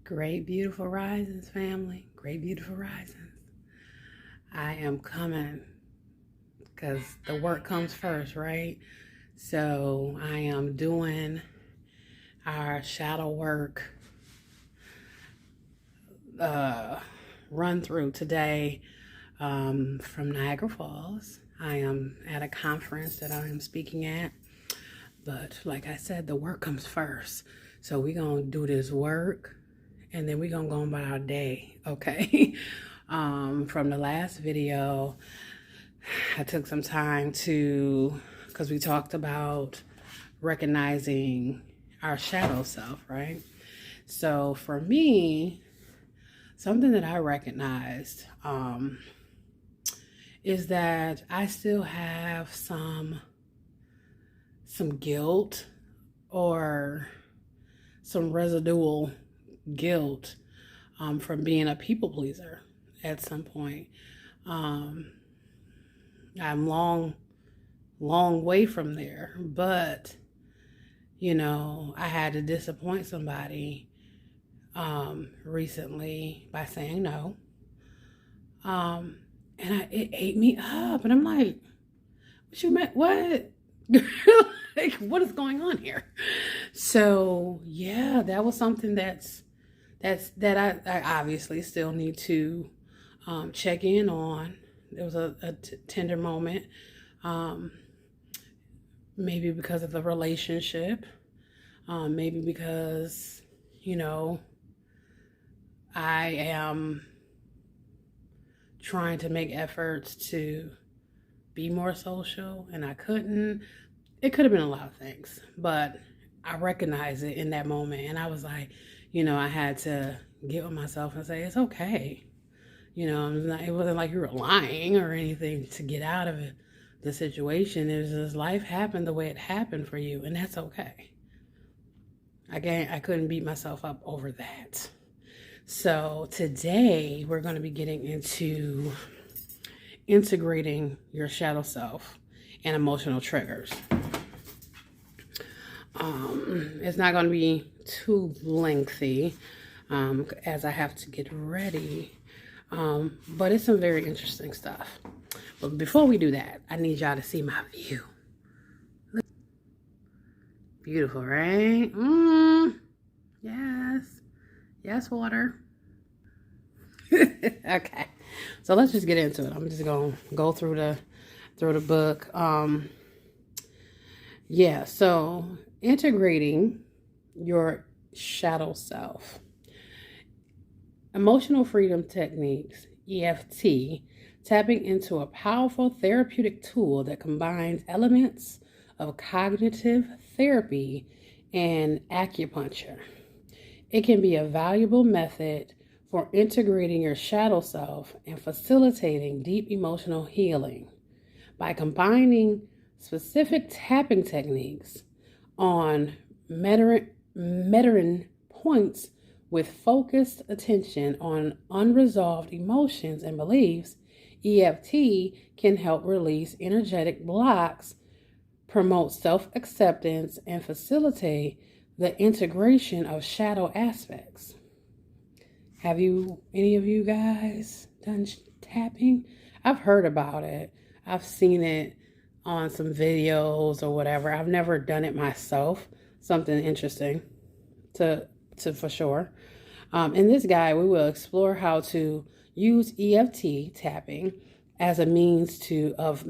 Great, beautiful risings, family. Great, beautiful risings. I am coming because the work comes first, right? So I am doing our shadow work run through today from Niagara Falls. I am at a conference that I am speaking at. But like I said, the work comes first. So we're going to do this work and then we're going to go on about our day, okay? From the last video, I took some time because we talked about recognizing our shadow self, right? So for me, something that I recognized is that I still have some guilt or some residual guilt from being a people pleaser at some point. I'm long way from there, but I had to disappoint somebody recently by saying no. And it ate me up, and I'm like, what you meant? What? Like, what is going on here? So yeah, that was something that I obviously still need to check in on. It was a tender moment, maybe because of the relationship, maybe because I am trying to make efforts to be more social and I couldn't. It could have been a lot of things, but I recognized it in that moment. And I was like, I had to get with myself and say, it's okay. It wasn't like you were lying or anything to get out of it. The situation is just life happened the way it happened for you. And that's okay. I couldn't beat myself up over that. So today we're going to be getting into integrating your shadow self and emotional triggers. It's not going to be too lengthy as I have to get ready, but it's some very interesting stuff. But before we do that, I need y'all to see my view. Beautiful, right? Yes, water. Okay, so let's just get into it. I'm just gonna go through the book. So integrating your shadow self. Emotional freedom techniques, EFT, tapping into a powerful therapeutic tool that combines elements of cognitive therapy and acupuncture. It can be a valuable method for integrating your shadow self and facilitating deep emotional healing. By combining specific tapping techniques on Mettern points with focused attention on unresolved emotions and beliefs, EFT can help release energetic blocks, promote self-acceptance, and facilitate the integration of shadow aspects. Have any of you guys done tapping? I've heard about it. I've seen it on some videos or whatever. I've never done it myself. Something interesting to for sure. In this guide, we will explore how to use EFT tapping as a means of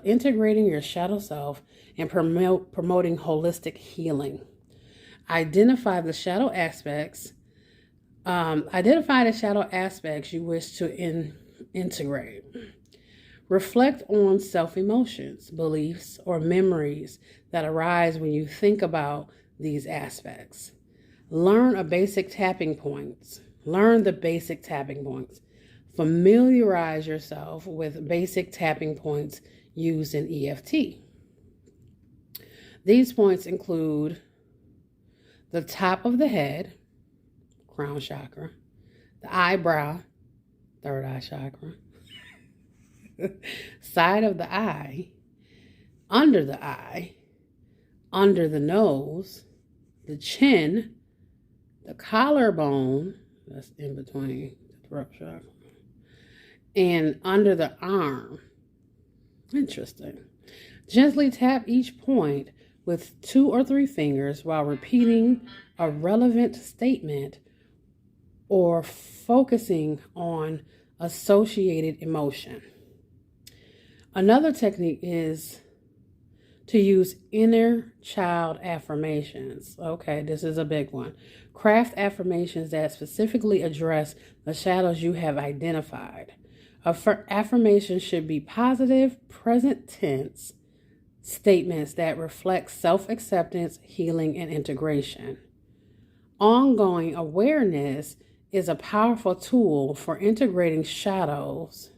integrating your shadow self and promoting holistic healing. Identify the shadow aspects you wish to integrate. Reflect on self-emotions, beliefs, or memories that arise when you think about these aspects. Learn the basic tapping points. Familiarize yourself with basic tapping points used in EFT. These points include the top of the head, crown chakra, the eyebrow, third eye chakra, side of the eye, under the nose, the chin, the collarbone, that's in between the throat chakra, and under the arm. Interesting. Gently tap each point with 2 or 3 fingers while repeating a relevant statement or focusing on associated emotion. Another technique is to use inner child affirmations. Okay, this is a big one. Craft affirmations that specifically address the shadows you have identified. Affirmations should be positive, present tense statements that reflect self-acceptance, healing, and integration. Ongoing awareness is a powerful tool for integrating shadows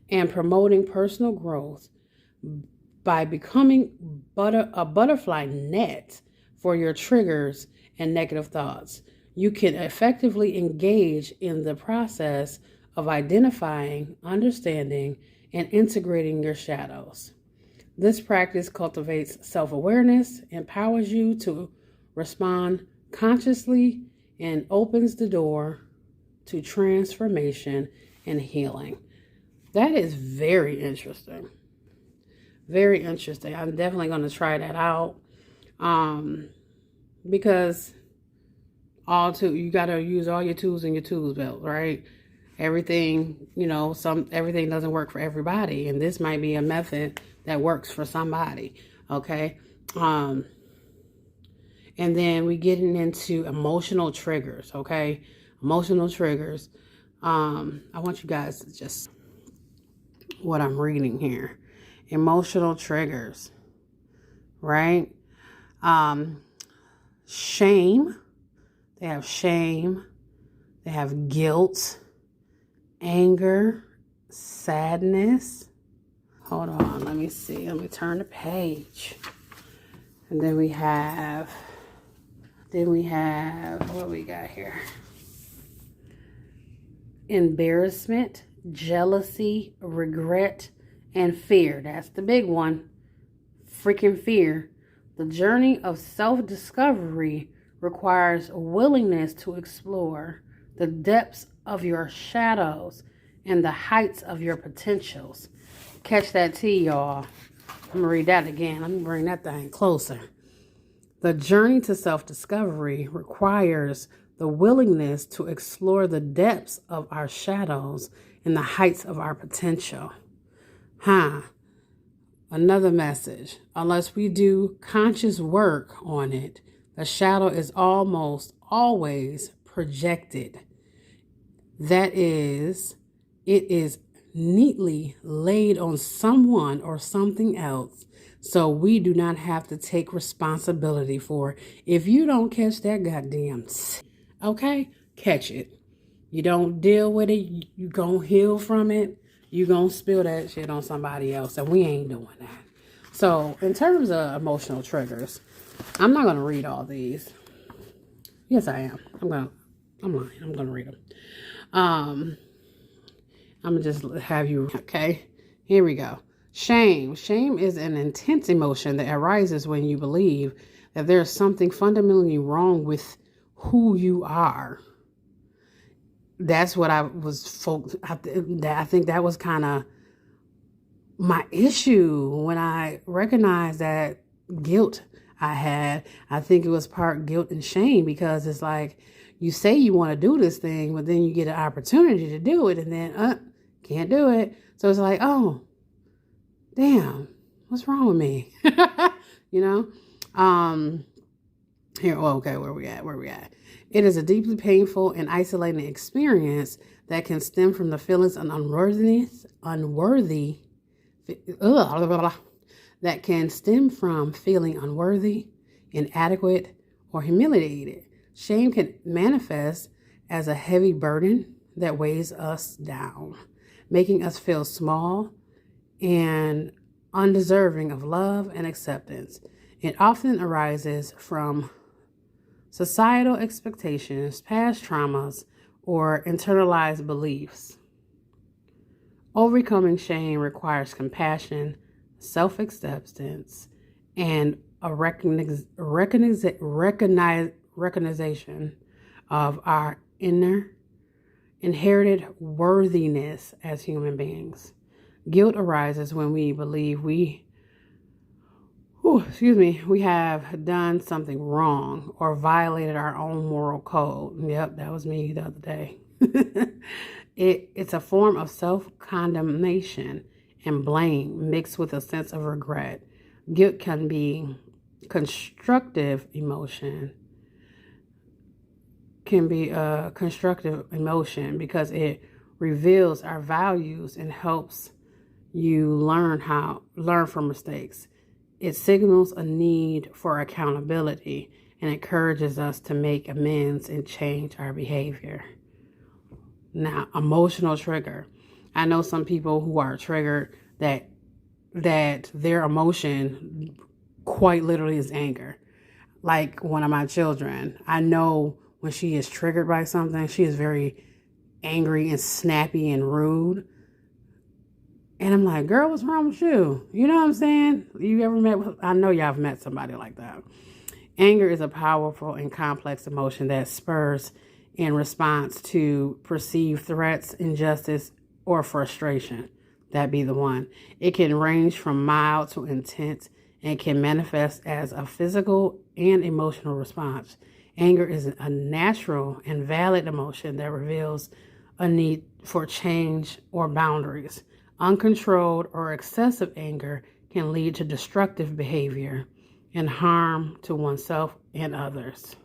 and promoting personal growth by becoming a butterfly net for your triggers and negative thoughts. You can effectively engage in the process of identifying, understanding, and integrating your shadows. This practice cultivates self-awareness, empowers you to respond consciously, and opens the door to transformation and healing. That is very interesting. Very interesting. I'm definitely going to try that out. Because you got to use all your tools in your tools belt, right? Everything, everything doesn't work for everybody. And this might be a method that works for somebody. Okay. And then we getting into emotional triggers. Okay. Emotional triggers. I want you guys to just what I'm reading here. Emotional triggers, right? Shame. They have shame. They have guilt, anger, sadness. Hold on, let me see. Let me turn the page. And then we have, what we got here? Embarrassment, jealousy, regret, and fear. That's the big one. Freaking fear. The journey of self-discovery requires a willingness to explore the depths of your shadows and the heights of your potentials. Catch that T, y'all. I'm going to read that again. Let me bring that thing closer. The journey to self-discovery requires the willingness to explore the depths of our shadows and the heights of our potential. Another message. Unless we do conscious work on it, the shadow is almost always projected. That is, it is neatly laid on someone or something else, so we do not have to take responsibility for it. If you don't catch that goddamn okay, catch it. You don't deal with it, you gonna heal from it, you gonna spill that shit on somebody else, and we ain't doing that. So, in terms of emotional triggers, I'm not gonna read all these. Yes, I am. I'm lying. I'm gonna read them. I'm gonna just have you, okay? Here we go. Shame. Shame is an intense emotion that arises when you believe that there's something fundamentally wrong with who you are. That's what I was I think that was kind of my issue when I recognized that guilt I had. I think it was part guilt and shame, because it's like you say you want to do this thing, but then you get an opportunity to do it and then can't do it. So it's like, oh, damn, what's wrong with me? Here, okay, where we at? It is a deeply painful and isolating experience that can stem from the feelings of that can stem from feeling unworthy, inadequate, or humiliated. Shame can manifest as a heavy burden that weighs us down, making us feel small and undeserving of love and acceptance. It often arises from societal expectations, past traumas, or internalized beliefs. Overcoming shame requires compassion, self-acceptance, and a recognition of our inherited worthiness as human beings. Guilt arises when we believe we have done something wrong or violated our own moral code. Yep, that was me the other day. It's a form of self-condemnation and blame mixed with a sense of regret. Guilt can be constructive emotion, because it reveals our values and helps you learn from mistakes. It signals a need for accountability and encourages us to make amends and change our behavior. Now, emotional trigger. I know some people who are triggered that their emotion quite literally is anger. Like one of my children, I know when she is triggered by something, she is very angry and snappy and rude. And I'm like, girl, what's wrong with you? You know what I'm saying? I know y'all have met somebody like that. Anger is a powerful and complex emotion that spurs in response to perceived threats, injustice, or frustration. That be the one. It can range from mild to intense and can manifest as a physical and emotional response. Anger is a natural and valid emotion that reveals a need for change or boundaries. Uncontrolled or excessive anger can lead to destructive behavior and harm to oneself and others.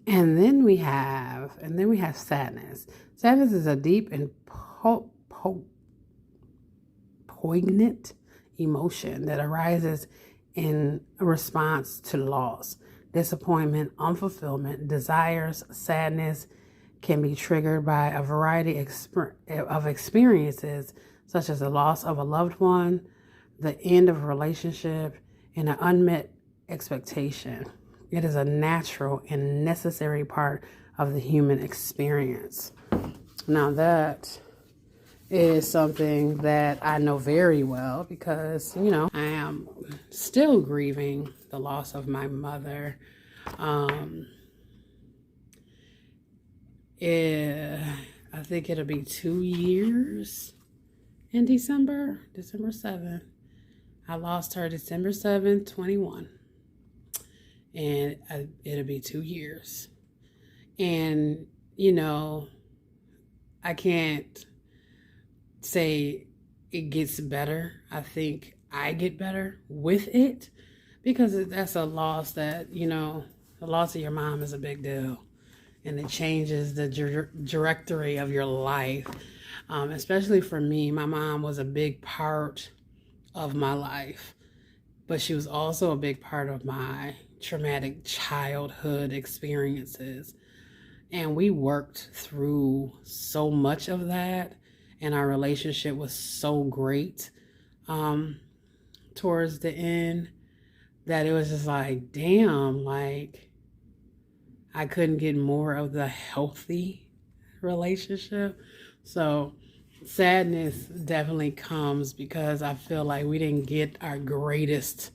And then we have sadness. Sadness is a deep and poignant emotion that arises in response to loss, disappointment, unfulfillment, desires. Sadness can be triggered by a variety of experiences, such as the loss of a loved one, the end of a relationship, and an unmet expectation. It is a natural and necessary part of the human experience. Now that is something that I know very well because, I am still grieving the loss of my mother. I think it'll be 2 years in December 7th. I lost her December 7th, 21. And it'll be 2 years. And, I can't say it gets better. I think I get better with it because that's a loss that, the loss of your mom is a big deal. And it changes the trajectory of your life. Especially for me, my mom was a big part of my life. But she was also a big part of my traumatic childhood experiences. And we worked through so much of that. And our relationship was so great towards the end that it was just like, damn, like I couldn't get more of the healthy relationship. So sadness definitely comes because I feel like we didn't get our greatest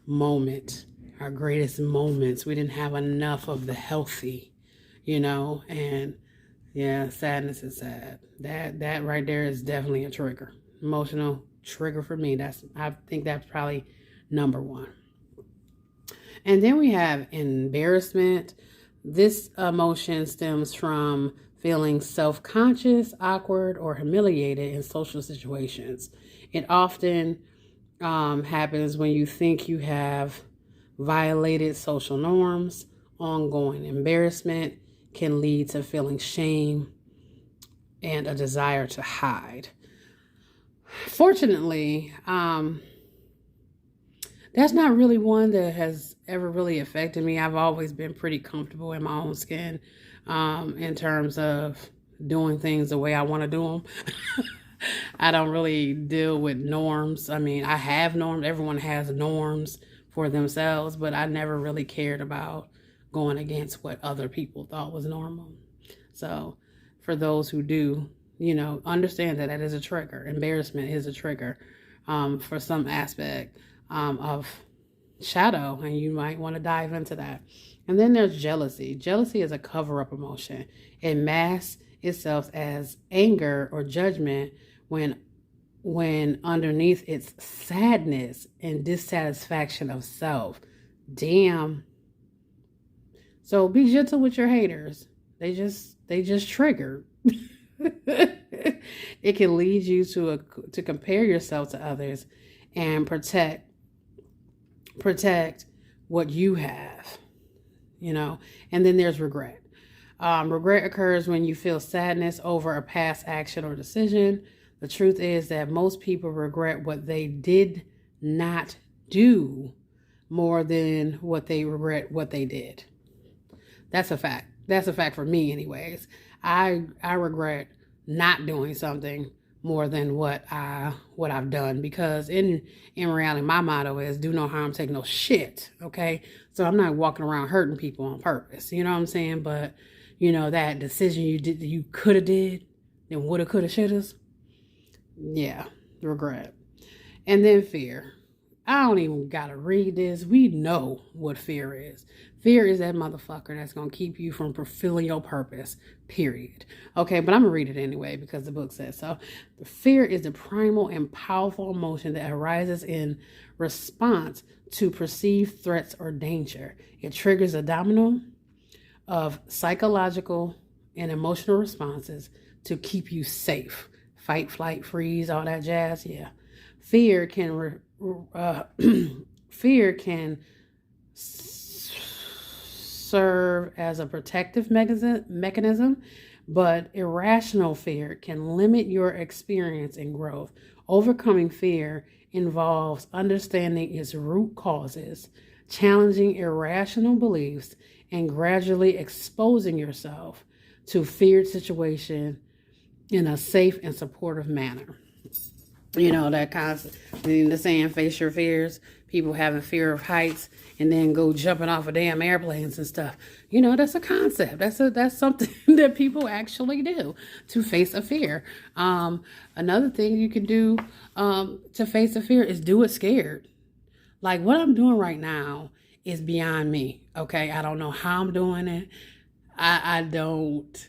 moments. We didn't have enough of the healthy, and yeah, sadness is sad. That right there is definitely a trigger. Emotional trigger for me. I think that's probably number one. And then we have embarrassment. This emotion stems from feeling self-conscious, awkward, or humiliated in social situations. It often happens when you think you have violated social norms. Ongoing embarrassment can lead to feeling shame and a desire to hide. Fortunately, that's not really one that has ever really affected me. I've always been pretty comfortable in my own skin in terms of doing things the way I want to do them. I don't really deal with norms. I mean, I have norms. Everyone has norms, for themselves, but I never really cared about going against what other people thought was normal. So for those who do, understand that that is a trigger. Embarrassment is a trigger for some aspect of shadow, and you might want to dive into that. And then there's jealousy. Jealousy is a cover-up emotion. It masks itself as anger or judgment when underneath it's sadness and dissatisfaction of self. Damn. So be gentle with your haters. They just trigger. It can lead you to compare yourself to others and protect what you have, And then there's regret. Regret occurs when you feel sadness over a past action or decision. The truth is that most people regret what they did not do more than what they regret what they did. That's a fact. That's a fact for me anyways. I regret not doing something more than what I've done, because in reality my motto is do no harm, take no shit. Okay, so I'm not walking around hurting people on purpose, you know what I'm saying? But that decision you did, you could have did, then woulda, coulda, shouldas, yeah, regret. And then fear. I don't even gotta read this. We know what fear is. Fear is that motherfucker that's gonna keep you from fulfilling your purpose, period. Okay, but I'm gonna read it anyway because the book says so. Fear is the primal and powerful emotion that arises in response to perceived threats or danger. It triggers a domino of psychological and emotional responses to keep you safe. Fight, flight, freeze, all that jazz. Yeah. Fear can serve as a protective mechanism, but irrational fear can limit your experience and growth. Overcoming fear involves understanding its root causes, challenging irrational beliefs, and gradually exposing yourself to feared situation in a safe and supportive manner. That concept, the saying, face your fears. People having fear of heights and then go jumping off of damn airplanes and stuff. That's a concept. That's something that people actually do to face a fear. Another thing you can do to face a fear is do it scared. Like what I'm doing right now is beyond me. Okay, I don't know how I'm doing it. I don't,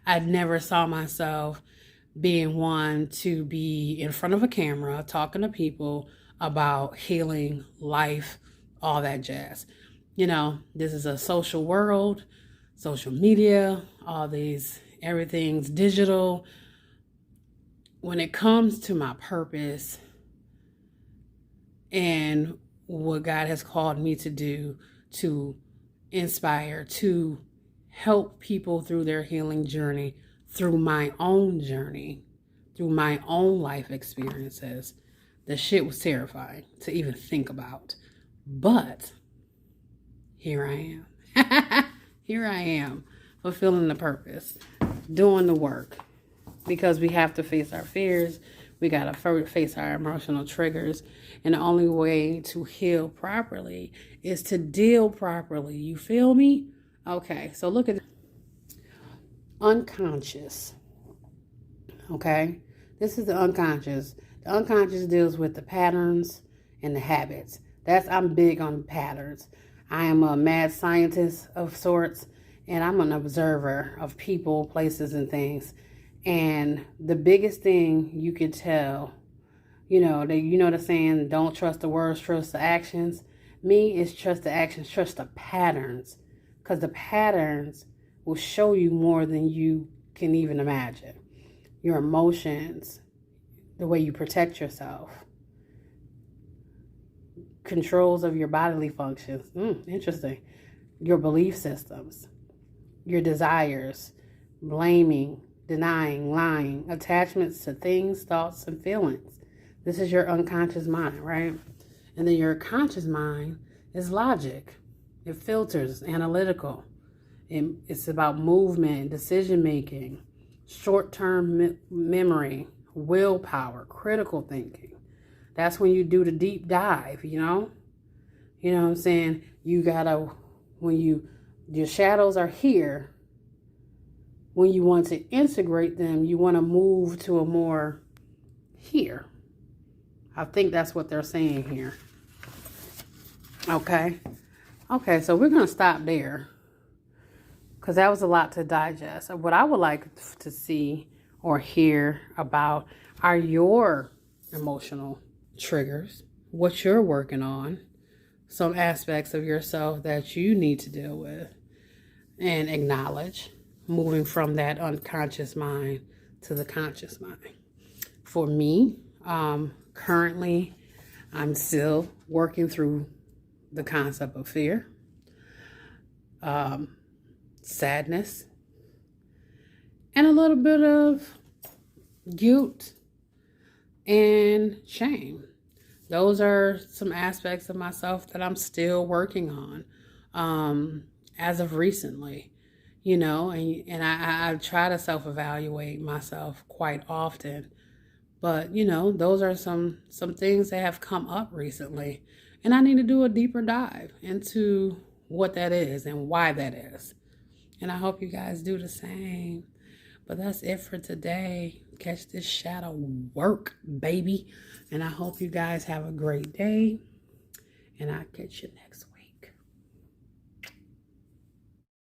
I never saw myself being one to be in front of a camera talking to people about healing, life, all that jazz. This is a social world, social media, all these, everything's digital. When it comes to my purpose and what God has called me to do, to inspire, to help people through their healing journey, through my own journey, through my own life experiences, the shit was terrifying to even think about. But here I am. Here I am, fulfilling the purpose, doing the work, because we have to face our fears. We got to face our emotional triggers. And the only way to heal properly is to deal properly. You feel me? Okay, so look at unconscious. Okay, this is the unconscious. The unconscious deals with the patterns and the habits. I'm big on patterns. I am a mad scientist of sorts, and I'm an observer of people, places, and things. And the biggest thing you can tell, the saying, don't trust the words, trust the actions. Me, is trust the actions, trust the patterns, because the patterns will show you more than you can even imagine. Your emotions, the way you protect yourself, controls of your bodily functions. Interesting. Your belief systems, your desires, blaming, denying, lying, attachments to things, thoughts, and feelings. This is your unconscious mind, right? And then your conscious mind is logic. It filters, analytical. It's about movement, decision making, short-term memory, willpower, critical thinking. That's when you do the deep dive, you know? You know what I'm saying? You gotta, your shadows are here, when you want to integrate them, you want to move to a more here. I think that's what they're saying here. Okay. Okay, so we're going to stop there because that was a lot to digest. What I would like to see or hear about are your emotional triggers, what you're working on, some aspects of yourself that you need to deal with and acknowledge, moving from that unconscious mind to the conscious mind. For me, currently, I'm still working through the concept of fear, sadness, and a little bit of guilt and shame. Those are some aspects of myself that I'm still working on as of recently, you know, and I try to self-evaluate myself quite often. But, you know, those are some things that have come up recently. And I need to do a deeper dive into what that is and why that is. And I hope you guys do the same. But that's it for today. Catch this shadow work, baby. And I hope you guys have a great day. And I'll catch you next week.